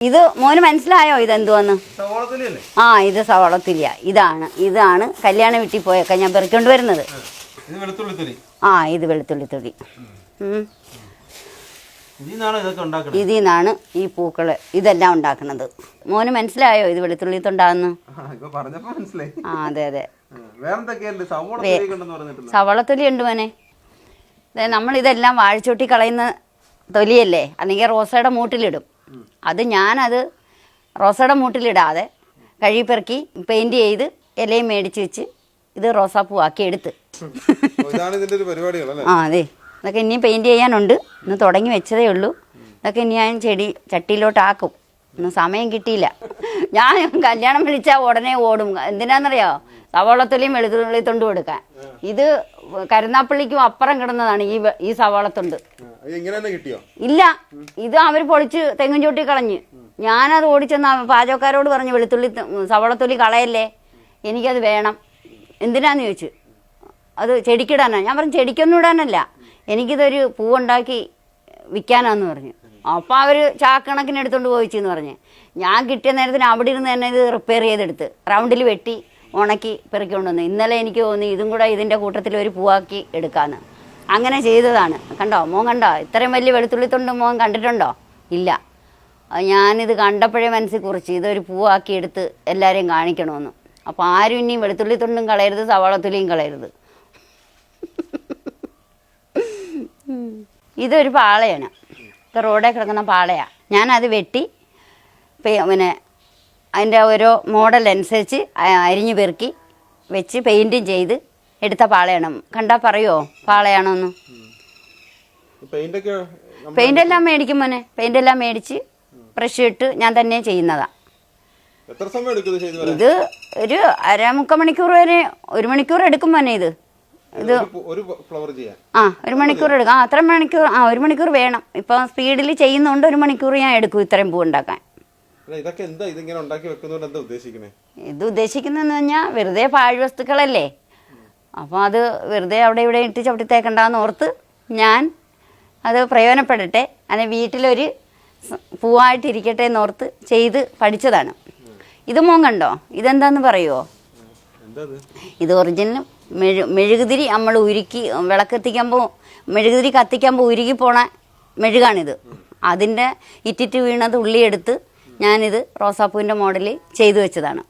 ഇത് മോന് മനസ്സിലായോ ഇതെന്തുവന്ന്? ആ, ഇത് സവോളത്തില്ല. ഇതാണ് കല്യാണ വീട്ടിൽ പോയൊക്കെ ഞാൻ പെറുക്കൊണ്ട് വരുന്നത്. ആ, ഇത് വെളുത്തുള്ളി തൊലി. ഇതിൽ നിന്നാണ് ഈ പൂക്കള് ഇതെല്ലാം ഉണ്ടാക്കുന്നത്. മോന് മനസ്സിലായോ ഇത് വെളുത്തുള്ളി തൊണ്ടാന്ന്? ആ, അതെ അതെ. സവോളത്തൊലി ഉണ്ട് മോനെ. നമ്മളിതെല്ലാം വാഴച്ചോട്ടി കളയുന്ന തൊലിയല്ലേ, അല്ലെങ്കിൽ റോസയുടെ മൂട്ടിലിടും. ഞാനത് റോസയുടെ മൂട്ടിലിടാതെ കഴുകിപ്പെറുക്കി പെയിൻറ് ചെയ്ത് ഇലയും മേടിച്ച് വെച്ച് ഇത് റോസാപ്പൂ ആക്കി എടുത്ത്. ആ, അതെ. ഇതൊക്കെ ഇനിയും പെയിൻറ് ചെയ്യാനുണ്ട്. ഇന്ന് തുടങ്ങി വെച്ചതേ ഉള്ളൂ. ഇതൊക്കെ ഇനി ഞാൻ ചട്ടിയിലോട്ടാക്കും. ഒന്നും സമയം കിട്ടിയില്ല. ഞാൻ കല്യാണം വിളിച്ചാൽ ഉടനെ ഓടും. എന്തിനാണെന്നറിയോ? സവോളത്തൊലിയും വെളുത്തുള്ളി തൊണ്ടും എടുക്കാൻ. ഇത് കരുനാപ്പള്ളിക്കും അപ്പുറം കിടന്നതാണ് ഈ സവോളത്തൊണ്ട്. ഇല്ല, ഇത് അവർ പൊളിച്ച് തെങ്ങും ചോട്ടി കളഞ്ഞ്. ഞാനത് ഓടിച്ചെന്ന് പാചകക്കാരോട് പറഞ്ഞു, സവോളത്തൊലി കളയല്ലേ, എനിക്കത് വേണം. എന്തിനാന്ന് ചോദിച്ചു. അത് ചെടിക്കിടാനാണ്. ഞാൻ പറഞ്ഞു ചെടിക്കൊന്നും ഇടാനല്ല, എനിക്കിതൊരു പൂവുണ്ടാക്കി വിൽക്കാനാന്ന് പറഞ്ഞു. അപ്പോൾ അവർ ചാക്കണക്കിന് എടുത്തുകൊണ്ട് പോയിച്ചെന്ന് പറഞ്ഞ്. ഞാൻ കിട്ടിയ നേരത്തിന് അവിടെ ഇരുന്ന് തന്നെ ഇത് റിപ്പയർ ചെയ്തെടുത്ത് റൗണ്ടിൽ വെട്ടി ഉണക്കി പെറുക്കിക്കൊണ്ട് വന്നു. ഇന്നലെ എനിക്ക് തോന്നി ഇതും കൂടെ ഇതിൻ്റെ കൂട്ടത്തിൽ ഒരു പൂവാക്കി എടുക്കാമെന്ന്. അങ്ങനെ ചെയ്തതാണ്. കണ്ടോ മോൻ, കണ്ടോ? ഇത്രയും വലിയ വെളുത്തുള്ളി തൊണ്ട് മോൻ കണ്ടിട്ടുണ്ടോ? ഇല്ല. ഞാനിത് കണ്ടപ്പോഴേ മനസ്സിൽ കുറിച്ച് ഇതൊരു പൂവാക്കി എടുത്ത് എല്ലാവരെയും കാണിക്കണമെന്ന്. അപ്പോൾ ആരും ഇനി വെളുത്തുള്ളി തൊണ്ടും കളയരുത്, സവാളത്തൊലിയും കളയരുത്. ഇതൊരു പാളയാണ്. ഇത് റോഡിൽ കിടക്കുന്ന പാളയാണ്. ഞാനത് വെട്ടി പിന്നെ അതിൻ്റെ ഓരോ മോഡൽ അനുസരിച്ച് അരിഞ്ഞു പെറുക്കി വെച്ച് പെയിൻറ്റും ചെയ്ത് എടുത്ത പാളയാണ്. കണ്ടാൽ പറയുമോ പാളയാണോന്ന്? പെയിൻ്റെല്ലാം മേടിക്കും മോനെ. പെയിൻ്റെല്ലാം മേടിച്ച് ബ്രഷ് ഇട്ട് ഞാൻ തന്നെ ചെയ്യുന്നതാണ്. ഇത് ഒരു 1/2 മണിക്കൂർ വരെ 1 മണിക്കൂർ എടുക്കും മോനെ. ഇത് ഒരു മണിക്കൂർ എടുക്കും. അത്ര മണിക്കൂർ 1 മണിക്കൂർ വേണം. ഇപ്പം സ്പീഡിൽ ചെയ്യുന്നതുകൊണ്ട് 1 മണിക്കൂർ ഞാൻ എടുക്കും ഇത്രയും പൂ ഉണ്ടാക്കാൻ. ഇത് ഉദ്ദേശിക്കുന്നതെന്ന് പറഞ്ഞാൽ വെറുതെ പാഴ്വസ്തുക്കളല്ലേ, അപ്പോൾ അത് വെറുതെ അവിടെ ഇവിടെ ഇട്ട് ചവിട്ടിത്തേക്കണ്ടെന്ന് ഓർത്ത് ഞാൻ അത് പ്രയോജനപ്പെടട്ടെ, അത് വീട്ടിലൊരു പൂവായിട്ടിരിക്കട്ടെ എന്നോർത്ത് ചെയ്ത് പഠിച്ചതാണ്. ഇത് മോൻ കണ്ടോ? ഇതെന്താന്ന് പറയുമോ? ഇത് ഒറിജിനൽ മെഴുകുതിരി നമ്മൾ ഉരുക്കി വിളക്കെത്തിക്കുമ്പോൾ മെഴുകുതിരി കത്തിക്കുമ്പോൾ ഉരുകി പോണ മെഴുകാണിത്. അതിൻ്റെ ഇറ്റിറ്റ് വീണത് ഉള്ളിയെടുത്ത് ഞാനിത് റോസാപ്പൂവിൻ്റെ മോഡൽ ചെയ്തു വെച്ചതാണ്.